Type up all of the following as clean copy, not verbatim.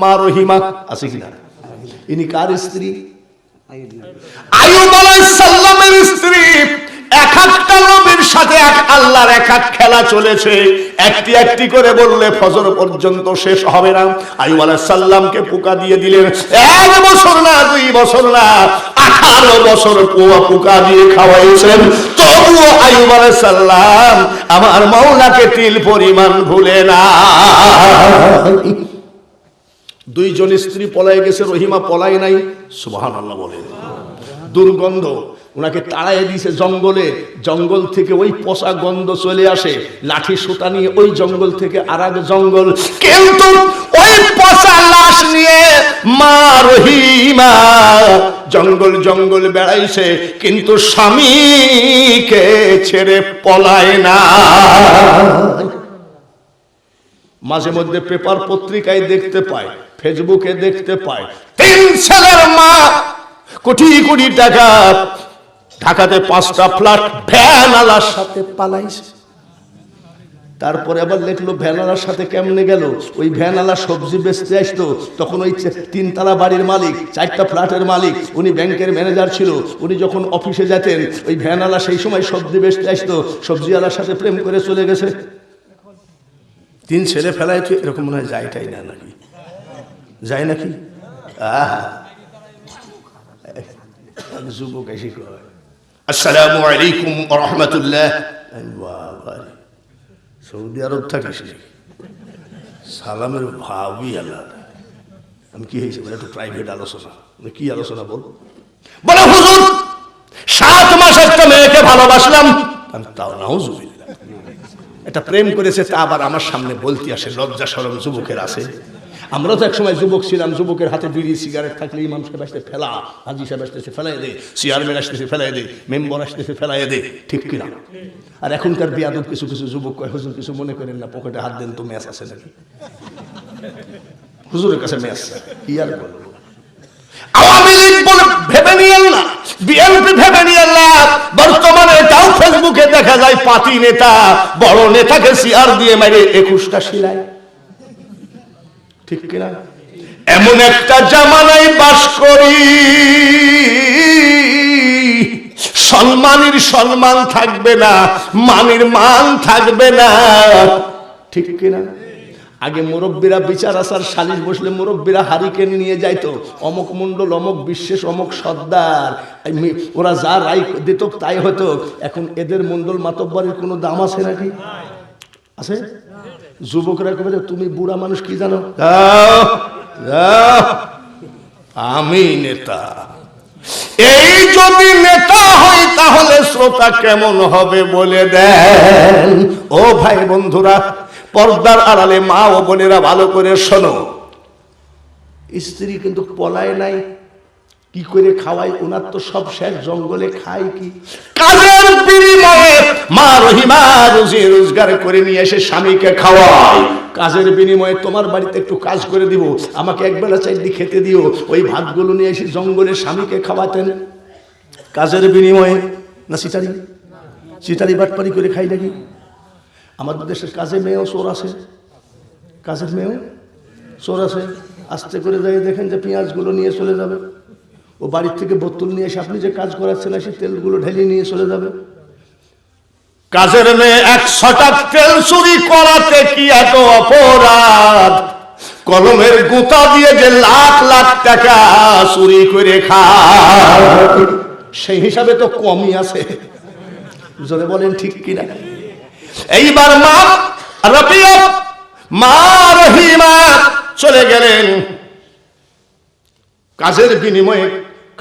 মা রহিমা আছে কিনা? ইনি কার স্ত্রী? আইয়ুব আলাইহিস সালামের স্ত্রী। এক একটা নবীর সাথে এক আল্লাহর এক এক খেলা চলেছে। একটি একটি করে বললে ফজর পর্যন্ত শেষ হবে না। আইয়ুব আলাইহিস সালামকে পোকা দিয়ে দিলেন। 1 বছর না 2 বছর না 18 বছর পোকা দিয়ে খাওয়াইছেন। তবুও আইয়ুব আলাইহিস সালাম আমার মাওলাকে তিল পরিমাণ ভুলে না। দুইজন স্ত্রী পলায় গেছে, রহিমা পলায় নাই। সুবহানাল্লাহ বলেন। দুর্গন্ধ ওনাকে তাড়াইয়ে দিয়েছে জঙ্গলে। জঙ্গল থেকে ওই পচা গন্ধ চলে আসে। লাঠি সুতা নিয়ে ওই জঙ্গল থেকে আরেক জঙ্গল, কিন্তু ওই পচা লাশ নিয়ে মা রহিমা জঙ্গল জঙ্গল বেড়াইছে, কিন্তু স্বামীকে ছেড়ে পলায় না। মাঝে মধ্যে পেপার পত্রিকায় দেখতে পায়, ফেসবুকে দেখতে পায়, 3 ছেলের মা কোটি কোটি টাকা, ঢাকাতে 5টা ফ্ল্যাট ভ্যানালার সাথে পালাইছে। তারপরে আবার লেখলো ভ্যানালার সাথে কেমনে গেল? ওই ভ্যানালা সবজি বেচতে আসতো, তখন ওই 3 তলা বাড়ির মালিক, 4টা ফ্ল্যাটের মালিক, উনি ব্যাংকের ম্যানেজার ছিল। উনি যখন অফিসে যেতেন, ওই ভ্যানালা সেই সময় সবজি বেচতে আসতো, সবজিওয়ালার সাথে প্রেম করে চলে গেছে। 3 ছেলে ফেলায় তো এরকম মনে হয় যায়টাই না নাকি? যায় নাকি? যুবক এসে কয় আসসালামু আলাইকুম ওয়া রাহমাতুল্লাহ। সৌদি আরব থাকিস নাকি? সালামের ভাবই আলাদা। আমি কি হয়েছে একটু প্রাইভেট আলোচনা। কি আলোচনা বল? বলে হুজুর 7 মাস একটা মেয়েকে ভালোবাসলাম। আমি তাও নাউজুবিল্লাহ। এটা প্রেম করেছে, তা আবার আমার সামনে বলতে আসে। লজ্জা শরম যুবকের আছে। আমরা তো একসময় যুবক ছিলাম, যুবকের হাতে বিড়ি সিগারেট থাকলে ইমাম সাহেব আসতে ফেলা, হাজি সাহেব আসতেছে ফেলাই দে, চেয়ারম্যান আসতেছে ফেলাই দে, মেম্বার আসতেছে ফেলাই দে, ঠিক কিনা? আর এখনকার বিয়াদব কিছু কিছু যুবক কয় হুজুর কিছু মনে করেন না, পকেটে হাত দেন তো ম্যাচ আছে নাকি? হুজুরের কাছে ম্যাচ কি আর বলবো? আওয়ামী লীগ বলে ভেবে নিয়েন না, বিএনপি ভেবে নিয়েন না। বর্তমানে এটাও ফেসবুকে দেখা যায়, পাতি নেতা বড় নেতাকে চেয়ার দিয়ে মেরে 21টা শিলায়, ঠিক কিনা? এমন একটা জামানায় বাস করি, সম্মানের সম্মান থাকবে না, মানের মান থাকবে না, ঠিক কিনা? আগে মুরব্বীরা বিচার আসার সালিশ বসলে মুরব্বীরা হারিকেন নিয়ে যাইতো, অমুক মন্ডল, অমুক বিশেষ, অমুক সর্দার, ওরা যা রায় দিত তাই হতো। এখন এদের মন্ডল মাতব্বরের কোনো দাম আছে নাকি? আছে? যুবকরা কবে তুমি বুড়া মানুষ কি জানো? আমি নেতা। এই যদি নেতা হয় তাহলে শ্রোতা কেমন হবে বলে দেন। ও ভাই বন্ধুরা, পর্দার আড়ালে মা ও বোনেরা ভালো করে শোনো। স্ত্রী কিন্তু পলায় নাই। কি করে খাওয়ায়? ওনার তো সব শেষ, জঙ্গলে খায় কি? কাজের বিনিময়ে মা রহিমা রুজি রোজগার করে নিয়ে এসে স্বামীকে খাওয়ায়। কাজের বিনিময়ে তোমার বাড়িতে একটু কাজ করে দিব, আমাকে একবেলা চাইলে খেতে দিও। ওই ভাতগুলো নিয়ে এসে জঙ্গলে স্বামীকে খাওয়াতেন কাজের বিনিময়ে। না চিটারি চিটারি বাটপারি করে খাই নাকি? আমাদের দেশের কাজে মেয়েও চোর আছে, কাজের মেয়েও চোর আছে। আস্তে করে যাই দেখেন যে পেঁয়াজগুলো নিয়ে চলে যাবে। ও বাড়ির থেকে বোতল নিয়ে এসে আপনি যে কাজ করাচ্ছেন সেই তেলগুলো ঢেলে নিয়ে চলে যাবে। কাজের মেয়ে 100টা তেল চুরি করাতে কি এত অপরাধ? কলমের গুতা দিয়ে যে লাখ লাখ টাকা চুরি করে খায়, সেই হিসাবে তো কমই আছে। জোরে বলেন ঠিক কিনা? এইবার মা রাবিয়া, মা রহিমা চলে গেলেন। কাজের বিনিময়ে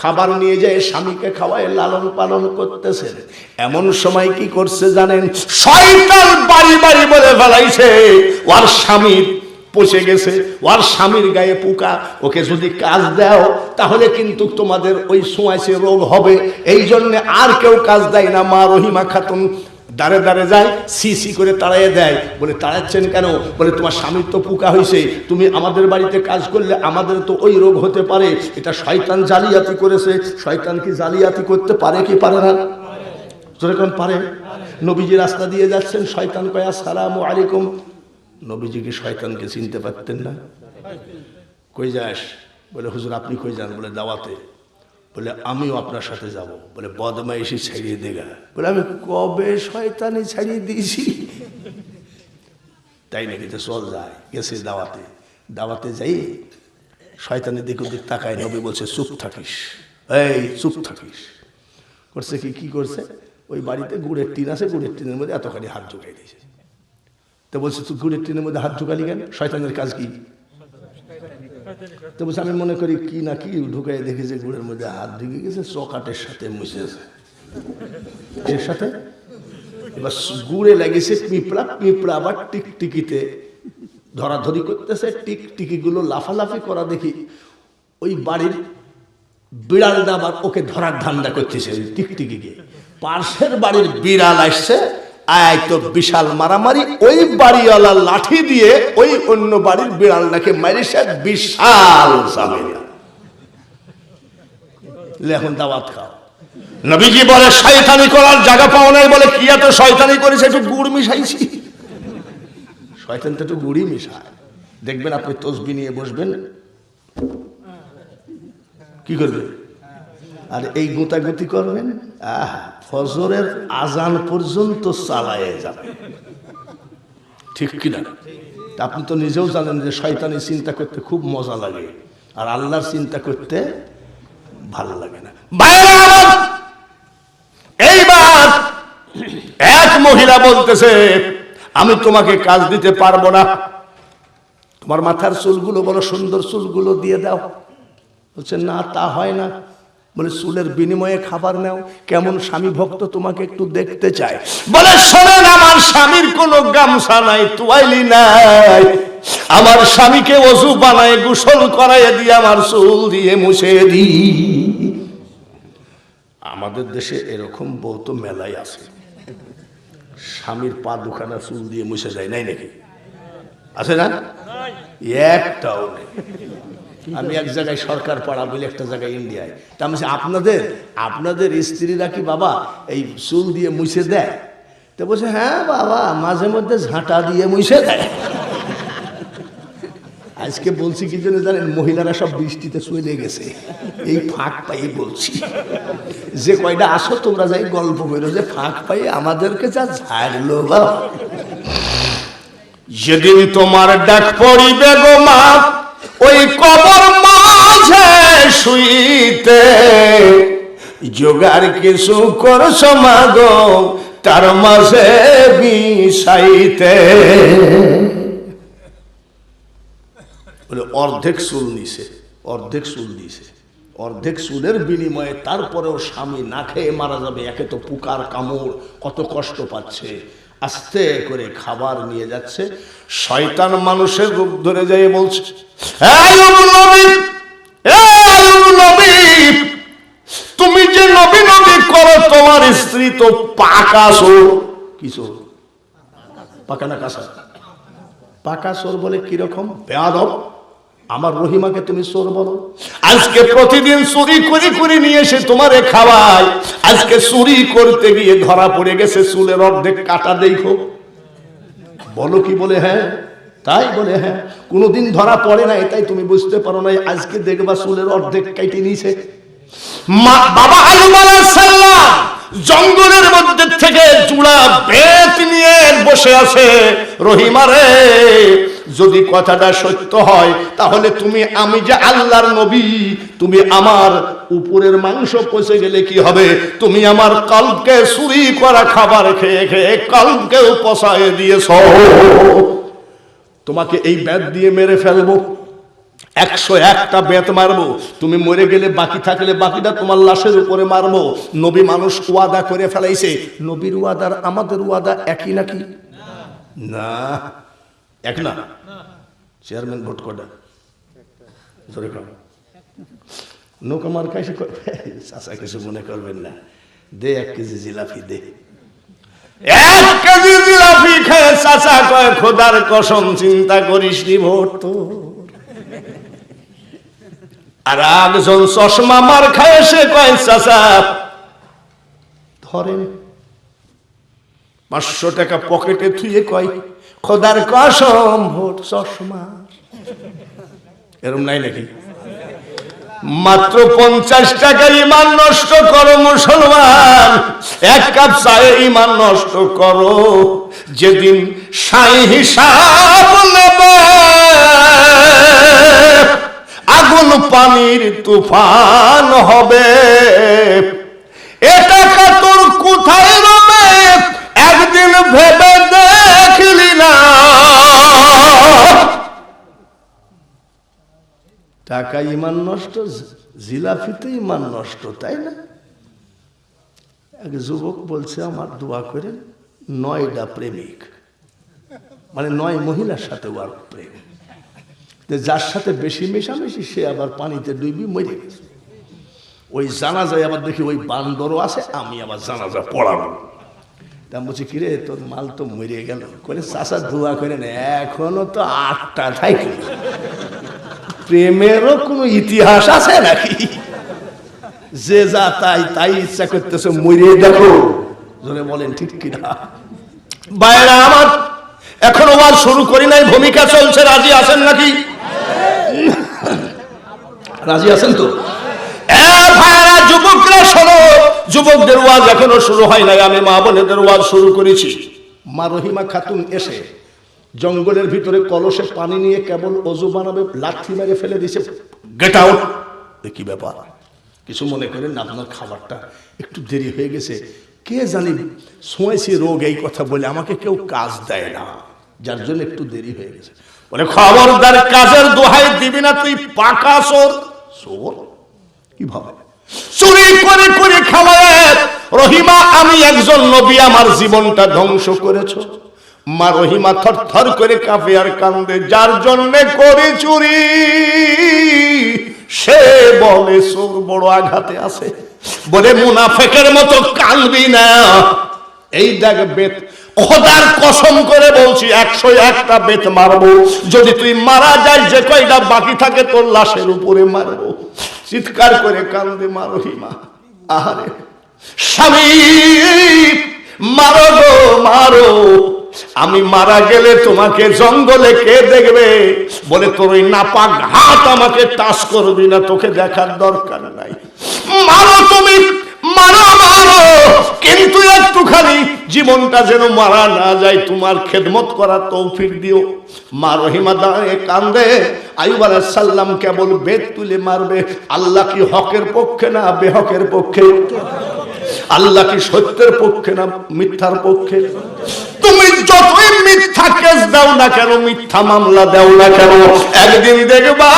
খাবার নিয়ে যায় স্বামীকে খাওয়ায়, লালন পালন করতেছেন। এমন সময় কি করছে জানেন? শয়তান বাড়ি বাড়ি বলে ফেলাইছে ওর স্বামীর পচে গেছে, ওর স্বামীর গায়ে পোকা, ওকে যদি কাজ দাও তাহলে কিন্তু তোমাদের ওই সোঁয়াশে রোগ হবে। এই জন্য আর কেউ কাজ দেয় না। মা রহিমা খাতুন দাঁড়ে দাঁড়ে যায়, সি করে তাড়াইয়ে দেয়। বলে তাড়াচ্ছেন কেন? বলে তোমার স্বামীর তো পোকা হয়েছে, তুমি আমাদের বাড়িতে কাজ করলে আমাদের তো ওই রোগ হতে পারে। এটা শয়তান জালিয়াতি করেছে। শয়তান কি জালিয়াতি করতে পারে কি পারে না? যেরকম পারে। নবীজি রাস্তা দিয়ে যাচ্ছেন, শয়তান কয় আসসালামু আলাইকুম। নবীজি কি শয়তানকে চিনতে পারতেন না? কই যাস? বলে হুজুর আপনি কই যান? বলে দাওয়াতে। বলে আমিও আপনার সাথে যাব। বলে বদমাইশি ছাড়িয়ে দেগা। বলে আমি কবে শয়তানি ছাড়িয়ে দিয়েছি? তাই নাকি? তো চল যায়। গেছে দাওয়াতে। দাওয়াতে যাই শয়তানি দিক ওদিক তাকায়। নবী বলছে চুপ থাকিস, এই চুপ থাকিস। করছে কি করছে? ওই বাড়িতে গুড়ের টিন আছে, গুড়ের টিনের মধ্যে এতখানি হাত ঢুকাই দিয়েছে। তো বলছে তুই গুড়ের টিনের মধ্যে হাত ঢুকালি কেন? শয়তানের কাজ কি? তো বলছে আমি মনে করি কি না কি ঢুকাই দেখি যে গুড়ের মধ্যে হাত ঢুকে গেছে, চকাটের সাথে মুছেছে। এর সাথে এবার গুড়ে লেগেছে পিঁপড়া। পিঁপড়া আবার টিকটিকিতে ধরাধরি করতেছে। টিকটিকিগুলো লাফালাফি করা দেখি ওই বাড়ির বিড়ালটা আবার ওকে ধরার ধান্দা করতেছে ওই টিকটিকিকে। পাশের বাড়ির বিড়াল আসছে, আয় তো বিশাল মারামারি। ওই বাড়িওয়ালা লাঠি দিয়ে ওই অন্য বাড়ির বিড়ালটাকে মারিছে, বিশাল ঝামেলা। এখন দাওয়াত খাও। নবীজি বলে শয়তানি করার জায়গা পাও নাই। বলে কি এত শয়তানি করেছে? একটু গুড় মিশাইছি। শয়তান তো একটু গুড়ই মিশায়। দেখবেন আপনি তসবিহ নিয়ে বসবেন, কি করবেন? আর এই গোতাগুতি করবেন, ফজরের আজান পর্যন্ত চালায়ে যাবে। ঠিক কিনা? আপনি তো নিজেও জানেন যে শয়তানি চিন্তা করতে খুব মজা লাগে, আর আল্লাহর চিন্তা করতে ভালো লাগে না। এইবার এক মহিলা বলতেছে আমি তোমাকে কাজ দিতে পারবো না, তোমার মাথার চুলগুলো বড় সুন্দর, চুলগুলো দিয়ে দাও। বলছে না তা হয় না। বলে চুলের বিনিময়ে খাবার নাও। কেমন স্বামী ভক্ত তোমাকে একটু দেখতে চায়। বলে শোনেন, আমার স্বামীর কোনো গামছা নাই, তোয়াইলি নাই। আমার স্বামীকে ওযু বানায় গোসল করাইয়ে দিয়ে আমার চুল দিয়ে মুছে দি। আমাদের দেশে এরকম বউ তো মেলাই আছে, স্বামীর পা দুখানা চুল দিয়ে মুছে যায়, নাই নাকি? আছে না? একটাও নেই। আমি এক জায়গায় সরকার পাড়া বলে একটা জায়গায় ইন্ডিয়ায়, তা আমি আপনাদের স্ত্রীরা কি বাবা এই চুল দিয়ে মুছে দেয়? তো বলছে হ্যাঁ বাবা, মাঝে মধ্যে ঝাঁটা দিয়ে মুছে দেয়। আজকে বলছি কি জন্য জানেন? মহিলারা সব বৃষ্টিতে চলে গেছে, এই ফাঁক পাই বলছি যে কয়টা আসো তোমরা যাই গল্প করো যে ফাঁক পাই আমাদেরকে যা ঝাড়লো বাবা। যেদিন তোমার ডাক পড়িবে গো মা ওই কবর মাঝে শুইতে, জোগাড় কিছু করছো মা গো তার মাঝে বিষাইতে। বলে অর্ধেক চুল নিছে, অর্ধেক চুল দিছে, অর্ধেক চুলের বিনিময়ে তারপরেও স্বামী না খেয়ে মারা যাবে। একে তো পোকার কামড়, কত কষ্ট পাচ্ছে। আস্তে করে খাবার নিয়ে যাচ্ছে, শয়তান মানুষের রূপ ধরে যায় বলছে তুমি যে নবী নবী করো, তোমার স্ত্রী তো পাকা চোর। কি চোর? পাকা না কাঁচা? পাকা চোর। বলে কিরকম? বেয়াদব, আমার রহিমাকে তুমি চোর বলো? আজকে প্রতিদিন চুরি করে করে নিয়ে এসে তোমারে খাওয়ায়, আজকে চুরি করতে গিয়ে ধরা পড়ে গেছে, চুলের অর্ধেক কাটা দেখো। বলো কি? বলে হ্যাঁ। তাই? বলে হ্যাঁ। কোনোদিন ধরা পড়ে নাই তাই তুমি বুঝতে পারো নাই, আজকে দেখবা চুলের অর্ধেক কেটে নিয়েছে। বাবা আইয়ুব আলাইহিস সালাম জঙ্গলের মধ্যে থেকে চূড়া বেত নিয়ে বসে আছে। রহিমা রে, যদি কথাটা সত্য হয় তাহলে তুমি, আমি যে আল্লাহর নবী, তুমি আমার উপরের মাংস পচে গেলে কি হবে? তুমি আমার কলবকে চুরি করা খাবার খেয়ে খেয়ে কলবকেও পচায়ে দিয়েছ। তোমাকে এই বেত দিয়ে মেরে ফেলবো, 101টা বেত মারবো। তুমি মরে গেলে বাকি থাকলে বাকিটা তোমার লাশের উপরে মারবো। নবী মানুষ ওয়াদা করে ফেলাইছে। নবীর ওয়াদার আমাদের ওয়াদা একই নাকি? না, এক না। চেয়ারম্যান ভোট কটা? নৌকা মার খাইছে। চাচা কিছু মনে করবেন না, দে 1 কেজি জিলাপি দে। 1 কেজি জিলাপি খেয়ে চাচা কয় খোদার কসম চিন্তা করিস নি ভোট তোর। আর একজন চশমা মার খায় সে কয় চাচা ধরেন। 500 টাকা পকেটে থুয়ে কয় খোদার কসম ভোট চশমা। এরকম নাই নাকি? মাত্র 50 টাকা ইমান নষ্ট করো মুসলমান, 1 কাপ চায়ে ইমান নষ্ট করো, যেদিন সাই হিসাব নেবে আগুন পানির তুফান হবে। এ টাকা তোর কোথায় রবে একদিন ভেবে দেখলি না? টাকা ইমান নষ্ট, জিলাপিতে ইমান নষ্ট, তাই না? এক যুবক বলছে আমার দোয়া করেন, 9টা প্রেমিক, মানে 9 মহিলার সাথে ওর প্রেম, যার সাথে বেশি মেশামেশি সে আবার পানিতে ডুবি মরে গেছে। ওই জানাজায় আবার দেখি ওই বান্দরও আছে, আমি আবার জানাজা পড়াবো। তা বলছি কিরে তোর মাল তো মরে গেল, করে চাষা দোয়া করেন, এখনো তো 8টা থাকে। প্রেমেরও কোনো ইতিহাস আছে নাকি? যে যা তাই ইচ্ছা করতেছে মরে দেখো, জোরে বলেন ঠিক কিনা? বাইরা আমার, এখনো ওয়াজ শুরু করি নাই, ভূমিকা চলছে, রাজি আছেন নাকি? রাজি আছেন তো? ভাইরা যুবকরা শোনো, যুবকদের ওয়াজ এখনো শুরু হয় নাই, আমি মা বোনেদের ওয়াজ শুরু করেছি। মা রহিমা খাতুন এসে জঙ্গলের ভিতরে কলসে পানি নিয়ে কেবল অজু বানাবে, লাঠি মেরে ফেলে দিয়েছে, গেট আউট। কি ব্যাপার? কিছু মনে করেন না, আপনার খাবারটা একটু দেরি হয়ে গেছে, কে জানি ছোঁয়াছি রোগ, এই কথা বলে আমাকে কেউ কাজ দেয় না, যার জন্য একটু দেরি হয়ে গেছে। বলে খবরদার, কাজের দোহাই দিবি না তুই, পাকা চোর। চোর কিভাবে? চুরি করে করে খাওয়ায়। রহিমা, আমি একজন নবী, আমার জীবনটা ধ্বংস করেছ। মা রহিমা থর থর করে কাঁপে আর কান্দে, যার জন্য করে চুরি সে বলে চোর বড় আঘাতে আছে। বলে মুনাফেকের মতো কাঁদবি না, এই দেখ বেত, খোদার কসম করে বলছি 101টা বেত মারবো, যদি তুই মারা যাস যে কয়টা বাকি থাকে তোর লাশের উপরে মারবো। চিৎকার করে কান্দে মা রহিমা, আহারে স্বামী মারো গো মারো, আমি মারা গেলে তোমাকে জঙ্গলে কে দেখবে? বলে তোর ওই নাপাক হাত আমাকে টাচ করবি না, তোকে দেখার দরকার নাই। মারো তুমি, মারো মারো, কিন্তু একটুখানি জীবনটা যেন মারা না যায়, তোমার খেদমত করার তৌফিক দিও। মা রহিমা দাঁড়িয়ে কান্দে। আইয়ুব আলাইহিস সালাম কেবল বেত তুলে মারবে। আল্লাহ কি হকের পক্ষে না বেহকের পক্ষে? আল্লাহ কি সত্যের পক্ষে না মিথ্যার পক্ষে? তুমি যতই মিথ্যা কেস দাও না কেন, মিথ্যা মামলা দাও না কেন, একদিন দেখবা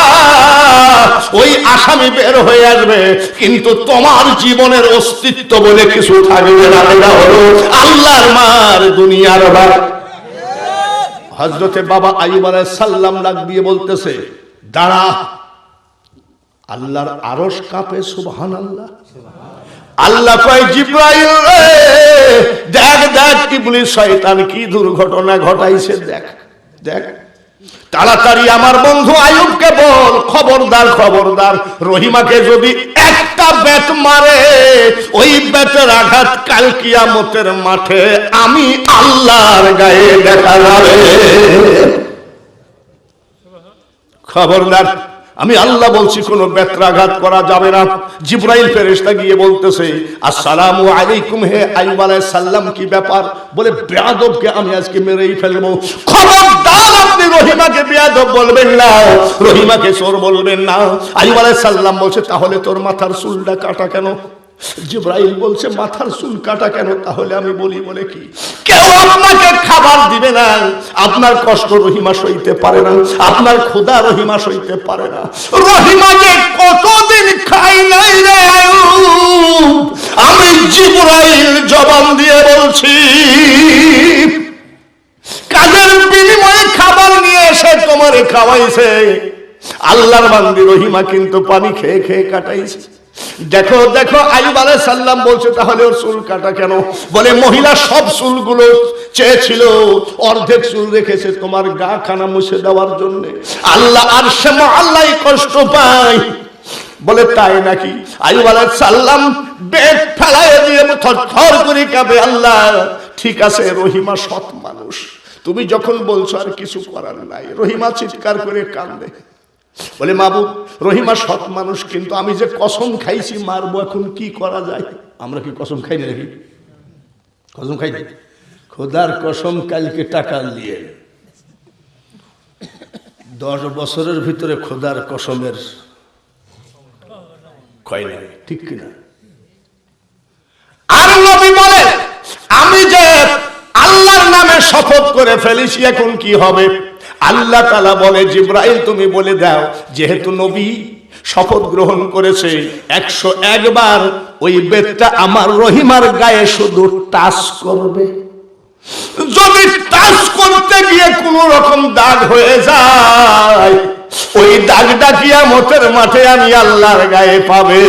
ওই আসামি বের হয়ে আসবে, কিন্তু তোমার জীবনের অস্তিত্ব বলে কিছু থাকবে না। এটা হলো আল্লাহর মার, দুনিয়ার বার। হযরতে বাবা আইয়ুব আলাইহিস সালাম ডাক দিয়ে বলতেছে, দাঁড়া। আল্লাহর আরশ কাঁপে, সুবহানাল্লাহ। আল্লাহ কয়, জিবরাইল রে দেখ দেখ ইবলিস শয়তান কি দুর্ঘটনা ঘটাইছে, দেখ দেখ, তাড়াতাড়ি আমার বন্ধু আইয়ুবকে বল, খবরদার খবরদার, রহিমাকে যদি একটা বেত মারে, ওই বেতের আঘাত কাল কিয়ামতের মাঠে আমি আল্লাহর গায়ে দেখা যাবে। খবরদার, আমি আল্লাহ বলছি কোনো বেত্রাঘাত করা যাবে না। জিবরাইল ফেরেশতা গিয়ে বলতেছে, আসসালামু আলাইকুম হে আইয়ুব আলাইহিস সালাম, কি ব্যাপার? বলে বেয়াদবকে আমি আজকে মেরেই ফেলবো। খবরদার, আপনি রহিমাকে বেয়াদব বলবেন না, রহিমাকে চোর বলবেন না। আইয়ুব আলাইহিস সালাম বলছে, তাহলে তোর মাথার চুলটা কাটা কেন? জিবরাইল বলছে, মাথার চুল কাটা কেন? তাহলে আমি বলি, বলে কি, কেউ আপনাকে খাবার দিবে না, আপনার কষ্ট রহিমা সইতে পারে না, আপনার ক্ষুধা রহিমা সইতে পারে না। রহিমা যে কতদিন খাই নাই রে আইয়ুব, আমি জিবরাইল জবান দিয়ে বলছি, কাজের বিনিময়ে খাবার নিয়ে এসে তোমারে খাওয়াইছে। আল্লাহর বান্দি রহিমা কিন্তু পানি খেয়ে খেয়ে কাটাইছে। দেখো দেখো, আইয়ুব আলাইহিস সালাম বলছে, তাহলে ওর চুল কাটা কেন? বলে মহিলা সব চুলগুলো চেয়েছিল, অর্ধেক চুল রেখেছে তোমার গা খানা মুছে দেওয়ার জন্য। আল্লাহ আরশে মুআল্লাই কষ্ট পায়। বলে তাই নাকি? আইয়ুব আলাইহিস সালাম বেত ফেলায় দিয়ে থরথর করে কাঁপে, আল্লাহ ঠিক আছে, রহিমা সৎ মানুষ, তুমি যখন বলছো আর কিছু করার নাই। রহিমা চিৎকার করে কান্দে। বলে মাবুদ, রহিমা সৎ মানুষ, কিন্তু আমি যে কসম খাইছি মারবো, এখন কি করা যায়? আমরা কি কসম খাই না নাকি? কসম খাই না? খোদার কসম, কালকে টাকা নিয়ে 10 বছরের ভিতরে খোদার কসমের ক্ষয় নাই, ঠিক কিনা? আর নবী বলে, আমি যে আল্লাহর নামে শপথ করে ফেলেছি, এখন কি হবে? আল্লাহ তাআলা বলে, জিবরাইল তুমি বলে দাও, যেহেতু নবী শপথ গ্রহণ করেছে, 101 বার ওই বেতটা আমার রহিমার গায়ে শুধু টাচ করবে। যদি টাচ করতে গিয়ে কোন রকম দাগ হয়ে যায়, ওই দাগটা কিয়ামতের মাঠে আমি আল্লাহর গায়ে পাবে।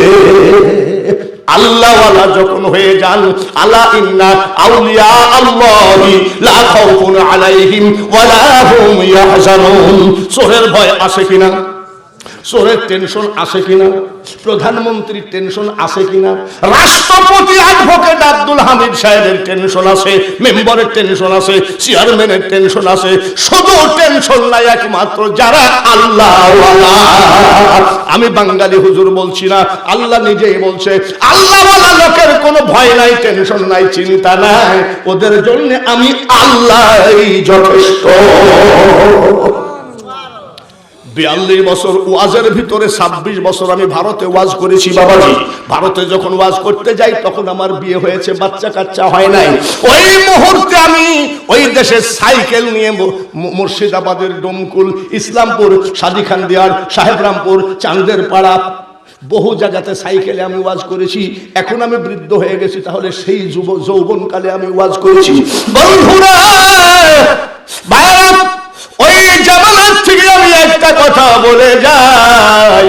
আল্লাহওয়ালা যখন হয়ে যান, আলা ইন্না আউলিয়া আল্লাহি লা খাউফুন আলাইহিম ওয়ালা হুম ইয়াহজানুন। চোরের ভয় আসে কিনা? চোরের টেনশন আসে কিনা? প্রধানমন্ত্রীর টেনশন আছে কিনা? রাষ্ট্রপতি অ্যাডভোকেট আব্দুল হামিদ সাহেবের টেনশন আছে, মেম্বারের টেনশন আছে, চেয়ারম্যানের টেনশন আছে। শুধু টেনশন নাই একমাত্র যারা আল্লাহওয়ালা। আমি বাঙালি হুজুর বলছি না, আল্লাহ নিজেই বলছে, আল্লাহওয়ালা লোকের কোনো ভয় নাই, টেনশন নাই, চিন্তা নাই, ওদের জন্য আমি আল্লাহই যথেষ্ট। 42 বছর ওয়াজের ভিতরে 26 বছর আমি ভারতে ওয়াজ করেছি বাবাজি। ভারতে যখন ওয়াজ করতে যাই তখন আমার বিয়ে হয়েছে, বাচ্চা কাচ্চা হয় নাই। ওই মুহূর্তে আমি ওই দেশে সাইকেল নিয়ে মুর্শিদাবাদের ডোমকুল, ইসলামপুর, সাদিখানদিয়ার, সাহেবরামপুর, চাঁদের পাড়া, বহু জায়গাতে সাইকেলে আমি ওয়াজ করেছি। এখন আমি বৃদ্ধ হয়ে গেছি, তাহলে সেই যৌবনকালে আমি ওয়াজ করেছি। বন্ধুরা, ওই জামানার থেকে আমি একটা কথা বলে যাই,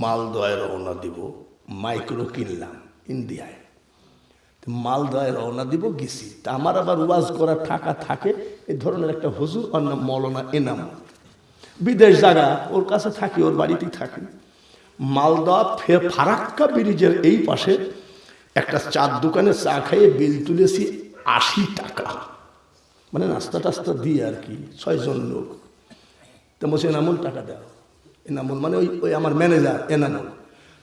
মালদহে রওনা দিব, মাইক্রো কিনলাম ইন্ডিয়ায়, মালদহে রওনা দিব, গেছি। তা আমার আবার ওয়াজ করার টাকা থাকে, এই ধরনের একটা হুজুর, ওর নাম মৌলানা এনাম, বিদেশ জায়গা, ওর কাছে থাকি, ওর বাড়িতেই থাকি। মালদা ফারাক্কা ব্রিজের এই পাশে একটা চার দোকানে চা খাইয়ে বিল তুলেছি 80 টাকা, মানে নাস্তা টাস্তা দিয়ে আর কি, 6 জন লোক। তা বলছে এনামুল টাকা দাও। এনামুল মানে ওই আমার ম্যানেজার এনামুল।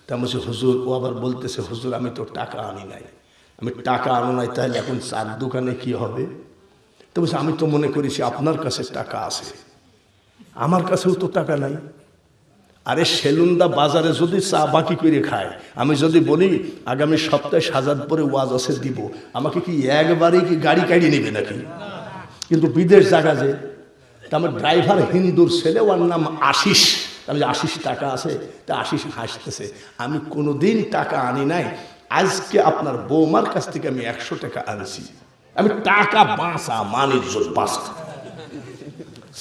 তা বলছে হুজুর, ও আবার বলতেছে, হুজুর আমি তো টাকা আনি নাই। আমি টাকা আনো নাই, তাহলে এখন চার দোকানে কি হবে? তো বলছে আমি তো মনে করেছি আপনার কাছে টাকা আছে, আমার কাছেও তো টাকা নাই। আরে সেলুন্দা বাজারে যদি চা বাকি করে খায়, আমি যদি বলি আগামী সপ্তাহে সাজাদপুরে ওয়াজ আছে দিব, আমাকে কি একবারে কি গাড়ি কাড়ি নেবে নাকি? কিন্তু বিদেশ জায়গা যে, আমার ড্রাইভার হিন্দুর ছেলে, ওর নাম আশিস। আমি 80 টাকা আছে, তা আশিস হাসতেছে, আমি কোনোদিন টাকা আনি নাই, আজকে আপনার বৌমার কাছ থেকে আমি 100 টাকা আনছি। আমি টাকা বাঁচা, মানির জোর বাঁচা।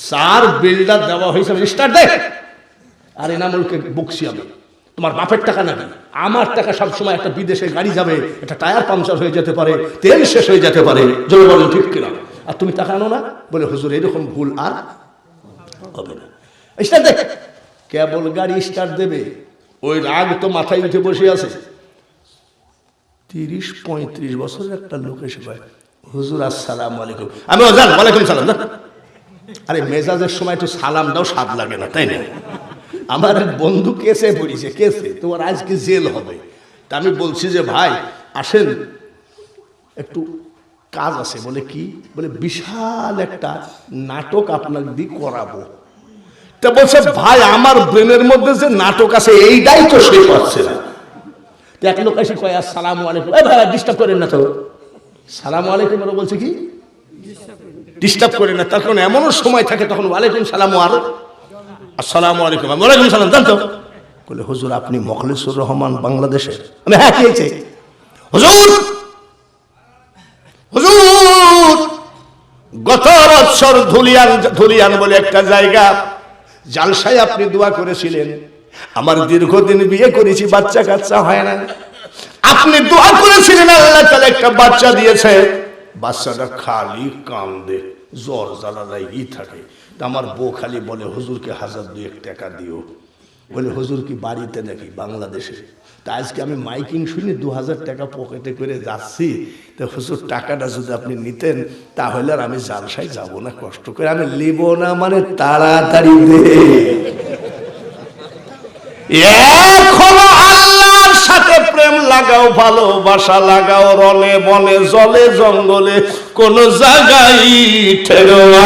চার বিল্ডার দেওয়া হয়েছে, স্টার্ট দেখ। আর এনামুলকে বকছি আমি, তোমার বাপের টাকা নাকি? আমার টাকা সবসময়, একটা বিদেশে গাড়ি যাবে, একটা টায়ার পাংচার হয়ে যেতে পারে, তেল শেষ হয়ে যেতে পারে, জোরে বলেন ঠিক কিনা? আর তুমি টাকা আনো না? বলে হুজুর এরকম ভুল আর হবে না। স্টার্ট দেখ। কেবল গাড়ি স্টার্ট দেবে, ওই রাগ তো মাথায় উঠে বসে আছে। 30-35 বছরের একটা লোক এসে ভাই, হুজুর আসসালামু আলাইকুম। আমি ওজান, ওয়ালাইকুম সালাম। আরে মেজাজের সময় একটু সালাম দাও, স্বাদ লাগে না, তাই না? আমার এক বন্ধু কেসে পড়িছে, কেসে, তোমার আজকে জেল হবে। তা আমি বলছি যে ভাই আসেন, একটু কাজ আছে। বলে কি? বলে বিশাল একটা নাটক আপনার দিয়ে করাবো। তা বলছে ভাই আমার ব্রেনের মধ্যে যে নাটক আছে এইটাই তো শেষ হচ্ছে না। তো এক লোক এসে কয় আসসালামু আলাইকুম। এই ভাই ডিস্টার্ব করেন না তো। সালামু আলাইকুম ওরা বলছে কি ডিস্টার্ব করেন না। তার কারণ এমনও সময় থাকে তখন ওয়ালাইকুম সালাম আর আসসালামু আলাইকুম, ওয়ালাইকুম সালাম জানতো। বলে হুজুর আপনি মোখলেসুর রহমান বাংলাদেশের? আমি হ্যাঁ, কি হয়েছে? হুজুর হুজুর গত বছর ধুলিয়ান বলে একটা জায়গা, জালসায় আপনি দোয়া করেছিলেন। আমার দীর্ঘদিন বিয়ে করেছি, বাচ্চা কাচ্চা হয় না। আপনি দোয়া করেছিলেন, আল্লাহ তাআলা একটা বাচ্চা দিয়েছে। বাচ্চাটা খালি কান্দে, জ্বর জ্বালা লেগেই থাকে। আমার বউ খালি বলে হুজুরকে 1000-2 টাকা দিও। বলে হুজুর কি বাড়িতে নাকি? বাংলাদেশে। তা আজকে আমি মাইকিং শুনি 2000 টাকা পকেটে করে যাচ্ছি, তো হুজুর টাকাটা যদি আপনি নিতেন তাহলে আর আমি জালসায় যাব না, কষ্ট করে আমি লিব না, মানে তাড়াতাড়ি দে। এখনো আল্লাহর সাথে প্রেম লাগাও, ভালোবাসা লাগাও, রনে বনে জলে জঙ্গলে কোন জায়গায় ঠেরো না।